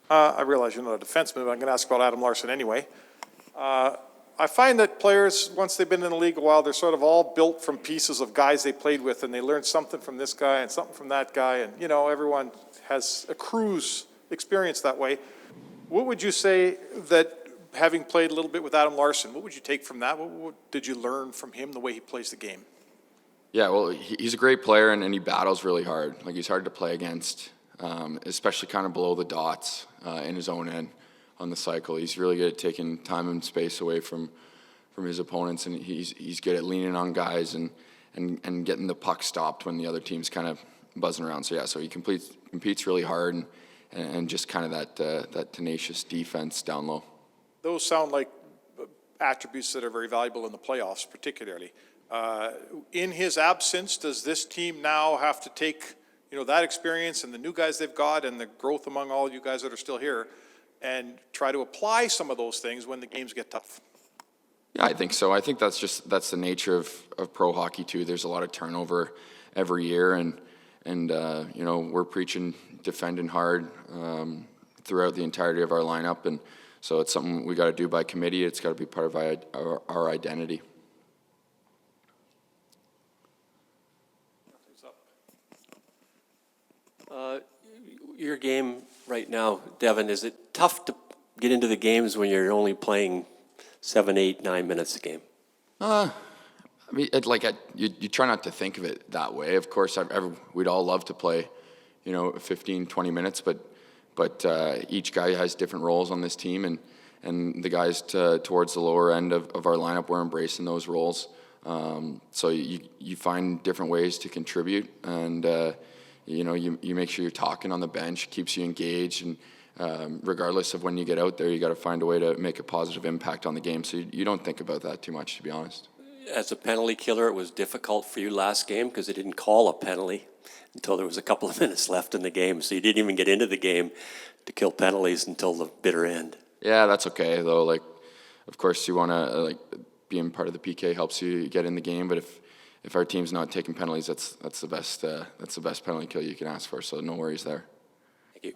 I realize you're not a defenseman, but I'm going to ask about Adam Larson anyway. I find that players, once they've been in the league a while, they're sort of all built from pieces of guys they played with, and they learn something from this guy and something from that guy, and, you know, everyone has a cruise experience that way. What would you say that, having played a little bit with Adam Larson, what would you take from that? What did you learn from him, the way he plays the game? Yeah, well, he's a great player, and he battles really hard. Like, he's hard to play against, especially kind of below the dots in his own end on the cycle. He's really good at taking time and space away from his opponents, and he's good at leaning on guys and getting the puck stopped when the other team's kind of buzzing around. So yeah, so he competes really hard and just kind of that tenacious defense down low. Those sound like attributes that are very valuable in the playoffs, particularly. In his absence, does this team now have to take, you know, that experience and the new guys they've got and the growth among all you guys that are still here and try to apply some of those things when the games get tough? Yeah, I think so. I think that's the nature of pro hockey too. There's a lot of turnover every year, and you know, we're preaching defending hard throughout the entirety of our lineup, and so it's something we got to do by committee. It's got to be part of our identity. Your game right now, Devin, is it tough to get into the games when you're only playing 7, 8, 9 minutes a game? I mean, you try not to think of it that way. Of course, we'd all love to play, you know, 15, 20 minutes, but each guy has different roles on this team, and the guys towards the lower end of our lineup, we're embracing those roles. So you find different ways to contribute, and you know, you make sure you're talking on the bench, keeps you engaged, and regardless of when you get out there, you got to find a way to make a positive impact on the game. So you don't think about that too much, to be honest. As a penalty killer, it was difficult for you last game because they didn't call a penalty until there was a couple of minutes left in the game. So you didn't even get into the game to kill penalties until the bitter end. Yeah, that's okay though. Like, of course, you want to being part of the PK helps you get in the game, but if our team's not taking penalties, that's the best penalty kill you can ask for. So no worries there. Thank you.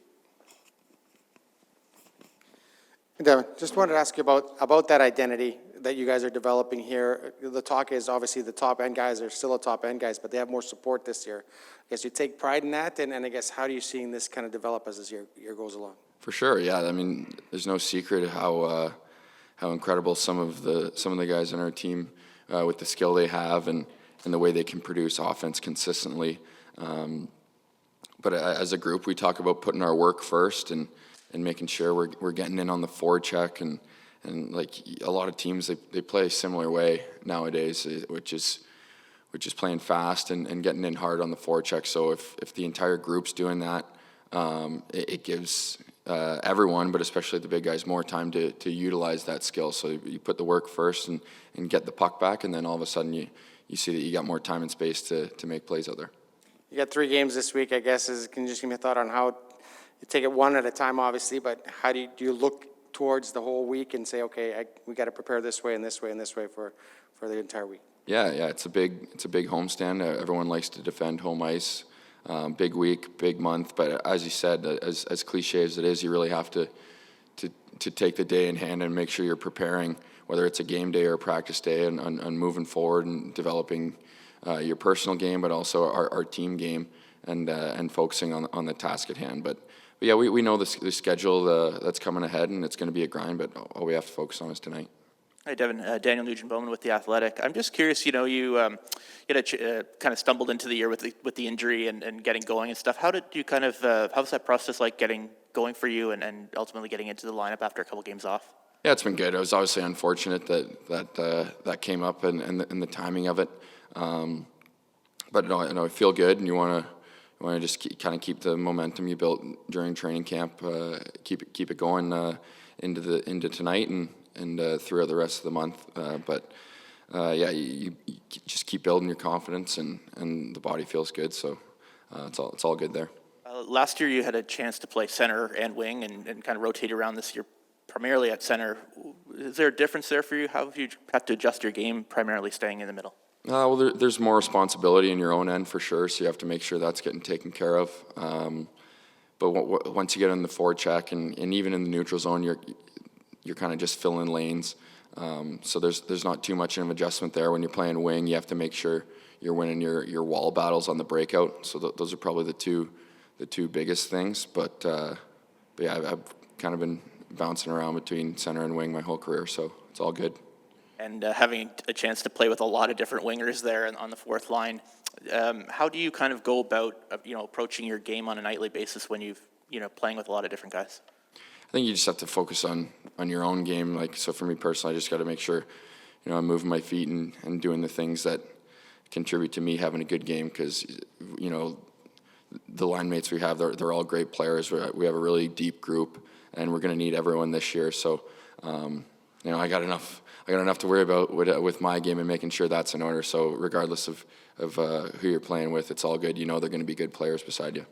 Devin, just wanted to ask you about that identity that you guys are developing here. The talk is obviously the top end guys are still the top end guys, but they have more support this year. I guess you take pride in that, and I guess how do you see this kind of develop as this year goes along? For sure, yeah. I mean, there's no secret how incredible some of the guys on our team with the skill they have and the way they can produce offense consistently. But as a group, we talk about putting our work first and making sure we're getting in on the forecheck and like a lot of teams they play a similar way nowadays, which is playing fast and getting in hard on the forecheck. So if the entire group's doing that, it gives everyone, but especially the big guys, more time to utilize that skill. So you put the work first and get the puck back, and then all of a sudden you see that you got more time and space to make plays out there. You got 3 games this week, I guess. Can you just give me a thought on how you take it one at a time, obviously, but how do you look towards the whole week and say, okay, we got to prepare this way and this way and this way for the entire week? Yeah, it's a big homestand. Everyone likes to defend home ice. Big week, big month, but as you said, as cliche as it is, you really have to take the day in hand and make sure you're preparing, whether it's a game day or a practice day, and moving forward and developing your personal game, but also our team game, and focusing on the task at hand. But yeah, we know the schedule that's coming ahead, and it's going to be a grind, but all we have to focus on is tonight. Hi, Devin. Daniel Nugent-Bowman with The Athletic. I'm just curious, you kind of stumbled into the year with the injury and getting going and stuff. How did you how's that process like getting going for you and ultimately getting into the lineup after a couple games off? Yeah, it's been good. It was obviously unfortunate that came up and the timing of it. But I feel good, and you want to just keep the momentum you built during training camp, keep it going into tonight and throughout the rest of the month. But you just keep building your confidence, and the body feels good. So it's all good there. Last year you had a chance to play center and wing and kind of rotate around. This year primarily at center. Is there a difference there for you? How have you had to adjust your game primarily staying in the middle? Well, there's more responsibility in your own end for sure, so you have to make sure that's getting taken care of. once you get in the forecheck and even in the neutral zone, you're kind of just filling lanes. So there's not too much of an adjustment there. When you're playing wing, you have to make sure you're winning your wall battles on the breakout. So those are probably the two biggest things. But yeah, I've kind of been bouncing around between center and wing my whole career, so it's all good. And having a chance to play with a lot of different wingers there on the fourth line, how do you kind of go about approaching your game on a nightly basis when you've playing with a lot of different guys? I think you just have to focus on your own game. Like, so for me personally, I just got to make sure I'm moving my feet and doing the things that contribute to me having a good game, because the line mates we have, they're all great players. We have a really deep group, and we're going to need everyone this year. So I got enough to worry about with my game and making sure that's in order. So regardless of who you're playing with, it's all good. They're going to be good players beside you.